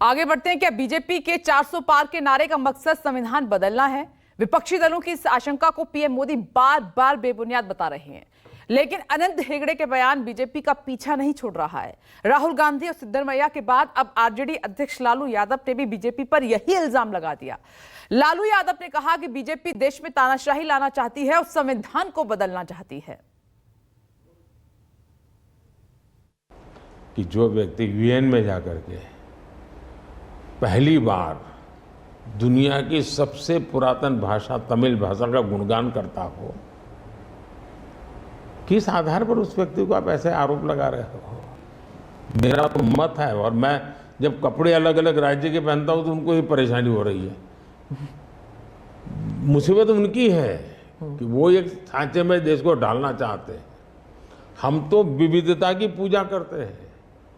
आगे बढ़ते हैं। क्या बीजेपी के 400 पार के नारे का मकसद संविधान बदलना है? विपक्षी दलों की इस आशंका को पीएम मोदी बार बार बेबुनियाद बता रहे हैं, लेकिन अनंत हेगड़े के बयान बीजेपी का पीछा नहीं छोड़ रहा है। राहुल गांधी और सिद्धरमैया के बाद अब आरजेडी अध्यक्ष लालू यादव ने भी बीजेपी पर यही इल्जाम लगा दिया। लालू यादव ने कहा कि बीजेपी देश में तानाशाही लाना चाहती है और संविधान को बदलना चाहती है। कि जो व्यक्ति यूएन में जाकर के पहली बार दुनिया की सबसे पुरातन भाषा तमिल भाषा का गुणगान करता हो, किस आधार पर उस व्यक्ति को आप ऐसे आरोप लगा रहे हो? मेरा तो मत है, और मैं जब कपड़े अलग अलग राज्य के पहनता हूं तो उनको ही परेशानी हो रही है। मुसीबत उनकी है कि वो एक सांचे में देश को डालना चाहते हैं। हम तो विविधता की पूजा करते हैं,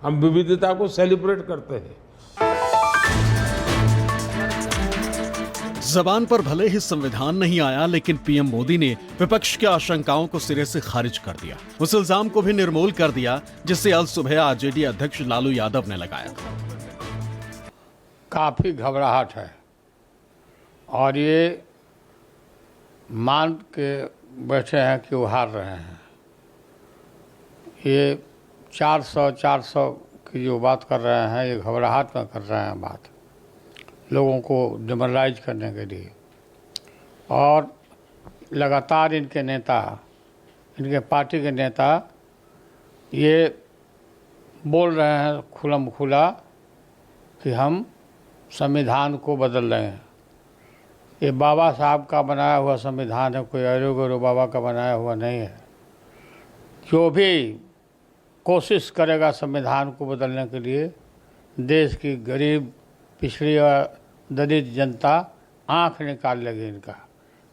हम विविधता को सेलिब्रेट करते हैं। जबान पर भले ही संविधान नहीं आया, लेकिन पीएम मोदी ने विपक्ष की आशंकाओं को सिरे से खारिज कर दिया। उस इल्जाम को भी निर्मूल कर दिया जिसे आज सुबह आरजेडी अध्यक्ष लालू यादव ने लगाया था। काफी घबराहट है और ये मान के बैठे हैं कि वो हार रहे हैं। ये 400 की जो बात कर रहे हैं, ये घबराहट में कर रहे हैं बात, लोगों को डिमोरलाइज करने के लिए। और लगातार इनके नेता, इनके पार्टी के नेता ये बोल रहे हैं खुलम खुला कि हम संविधान को बदल रहे हैं। ये बाबा साहब का बनाया हुआ संविधान है, कोई अरो गरो बाबा का बनाया हुआ नहीं है। जो भी कोशिश करेगा संविधान को बदलने के लिए, देश की गरीब पिछड़ी और दलित जनता आंख निकाल लेगी इनका।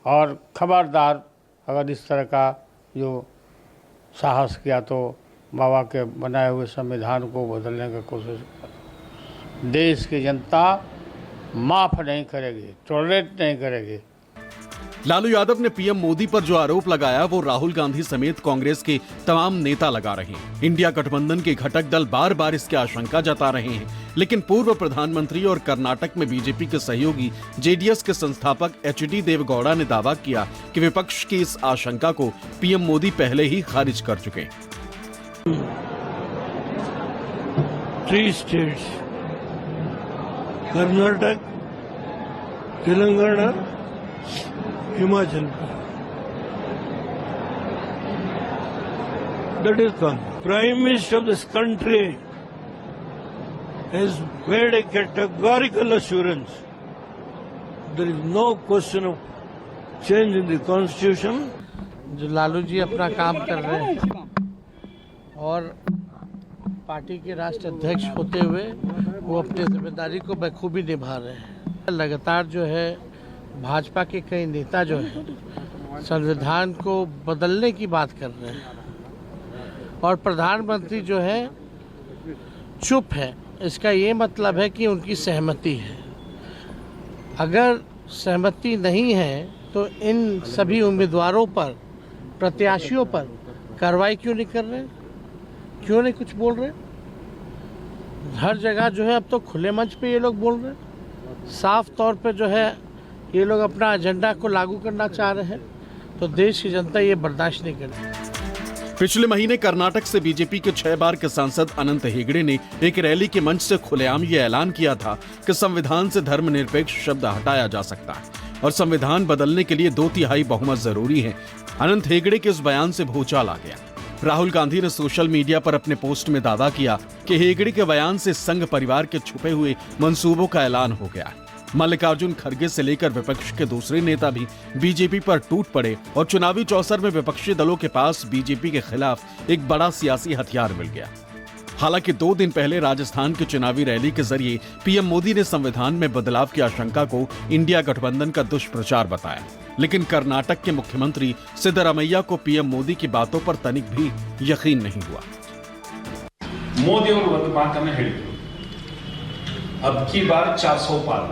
और खबरदार अगर इस तरह का जो साहस किया तो बाबा के बनाए हुए संविधान को बदलने की कोशिश, देश की जनता माफ नहीं करेगी, टॉलरेट नहीं करेगी। लालू यादव ने पीएम मोदी पर जो आरोप लगाया वो राहुल गांधी समेत कांग्रेस के तमाम नेता लगा रहे हैं। इंडिया गठबंधन के घटक दल बार बार इसकी आशंका जता रहे हैं, लेकिन पूर्व प्रधानमंत्री और कर्नाटक में बीजेपी के सहयोगी जेडीएस के संस्थापक एचडी देवेगौड़ा ने दावा किया कि विपक्ष की इस आशंका को पीएम मोदी पहले ही खारिज कर चुके। 3 states Karnataka, Telangana, Himachal. That is gone. Prime Minister of this country has made a categorical assurance. There is no question of change in the constitution. जो लालू जी अपना काम कर रहे हैं और पार्टी के राष्ट्रीय अध्यक्ष होते हुए वो अपनी जिम्मेदारी को बखूबी निभा रहे हैं। लगातार जो है भाजपा के कई नेता जो है संविधान को बदलने की बात कर रहे हैं और प्रधानमंत्री जो है चुप है। इसका ये मतलब है कि उनकी सहमति है। अगर सहमति नहीं है तो इन सभी उम्मीदवारों पर, प्रत्याशियों पर कार्रवाई क्यों नहीं कर रहे, क्यों नहीं कुछ बोल रहे? हर जगह जो है अब तो खुले मंच पे ये लोग बोल रहे हैं, साफ तौर पे जो है ये लोग अपना एजेंडा को लागू करना चाह रहे हैं। तो देश की जनता ये बर्दाश्त नहीं करेगी। पिछले महीने कर्नाटक से बीजेपी के 6 बार के सांसद अनंत हेगड़े ने एक रैली के मंच से खुलेआम ये ऐलान किया था कि संविधान से धर्मनिरपेक्ष शब्द हटाया जा सकता है और संविधान बदलने के लिए 2/3 बहुमत जरूरी है। अनंत हेगड़े के इस बयान से भूचाल आ गया। राहुल गांधी ने सोशल मीडिया पर अपने पोस्ट में दावा किया कि हेगड़े के बयान से संघ परिवार के छुपे हुए मंसूबों का ऐलान हो गया। मल्लिकार्जुन खड़गे से लेकर विपक्ष के दूसरे नेता भी बीजेपी पर टूट पड़े और चुनावी चौसर में विपक्षी दलों के पास बीजेपी के खिलाफ एक बड़ा सियासी हथियार मिल गया। हालांकि 2 दिन पहले राजस्थान की चुनावी रैली के जरिए पीएम मोदी ने संविधान में बदलाव की आशंका को इंडिया गठबंधन का दुष्प्रचार बताया, लेकिन कर्नाटक के मुख्यमंत्री सिद्धरमैया को पीएम मोदी की बातों पर तनिक भी यकीन नहीं हुआ। मोदी और ಒಂದು ಮಾತನ್ನ ಹೇಳಿದ್ರು, अब की बार 400 पार,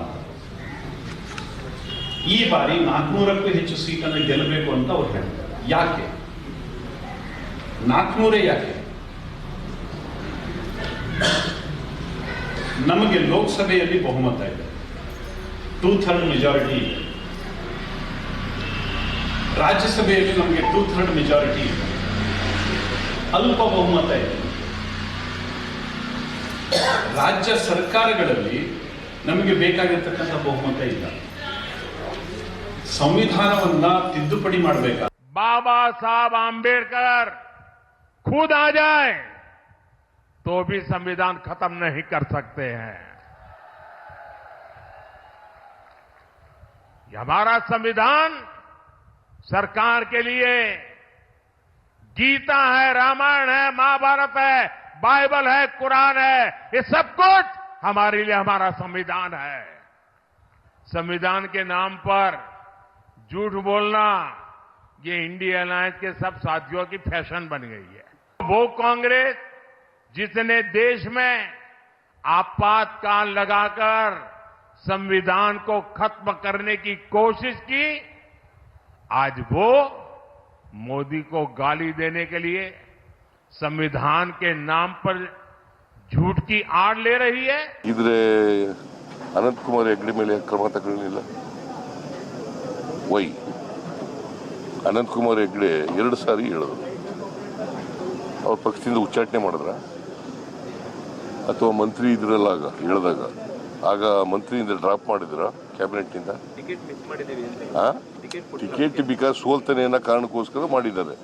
ಈ ಬಾರಿ 400ಕ್ಕೂ ಹೆಚ್ಚು ಸೀಟನ್ನು ಗೆಲ್ಲಬೇಕು ಅಂತ ಅವರು ಹೇಳಿದ್ದಾರೆ। ಯಾಕೆ 400 ಯಾಕೆ? ನಮಗೆ ಲೋಕಸಭೆಯಲ್ಲಿ ಬಹುಮತ ಇದೆ, 2/3 ಮೆಜಾರಿಟಿ ಇದೆ. ರಾಜ್ಯಸಭೆಯಲ್ಲಿ ನಮಗೆ 2/3 ಮೆಜಾರಿಟಿ ಇದೆ, ಅಲ್ಪ ಬಹುಮತ ಇದೆ. ರಾಜ್ಯ ಸರ್ಕಾರಗಳಲ್ಲಿ ನಮಗೆ ಬೇಕಾಗಿರ್ತಕ್ಕಂಥ ಬಹುಮತ ಇಲ್ಲ. ಸಂವಿಧಾನವನ್ನ ತಿದ್ದುಪಡಿ ಮಾಡಬೇಕಾ? बाबा साहब आम्बेडकर खुद आ जाए तो भी संविधान खत्म नहीं कर सकते हैं। ये हमारा संविधान सरकार के लिए गीता है, रामायण है, महाभारत है, बाइबल है, कुरान है, ये सब कुछ हमारे लिए हमारा संविधान है। संविधान के नाम पर झूठ बोलना ये इंडिया अलायंस के सब साथियों की फैशन बन गई है। वो कांग्रेस जिसने देश में आपातकाल लगाकर संविधान को खत्म करने की कोशिश की, आज वो मोदी को गाली देने के लिए संविधान के नाम पर झूठ की आड़ ले रही है। इधर अनंत कुमार हेगड़े ಮೇಲೆ ಕ್ರಮ ತಗೊಳ್ಳಿಲ್ಲ. ವೈ ಅನಂತ್ ಕುಮಾರ್ ಹೆಗ್ಡೆ 2 ಸಾರಿ ಹೇಳಿದ್ರು. ಅವ್ರ ಪಕ್ಷದಿಂದ ಉಚ್ಚಾಟನೆ ಮಾಡಿದ್ರ ಅಥವಾ ಮಂತ್ರಿ ಇದ್ರಲ್ಲಾಗ ಹೇಳಿದಾಗ ಆಗ ಮಂತ್ರಿಯಿಂದ ಡ್ರಾಪ್ ಮಾಡಿದ್ರ ಕ್ಯಾಬಿನೆಟ್ನಿಂದ? ಟಿಕೆಟ್ ಬಿಕಾಸ್ ಸೋಲ್ತಾನೆ ಅನ್ನೋ ಕಾರಣಕ್ಕೋಸ್ಕರ ಮಾಡಿದ್ದಾರೆ.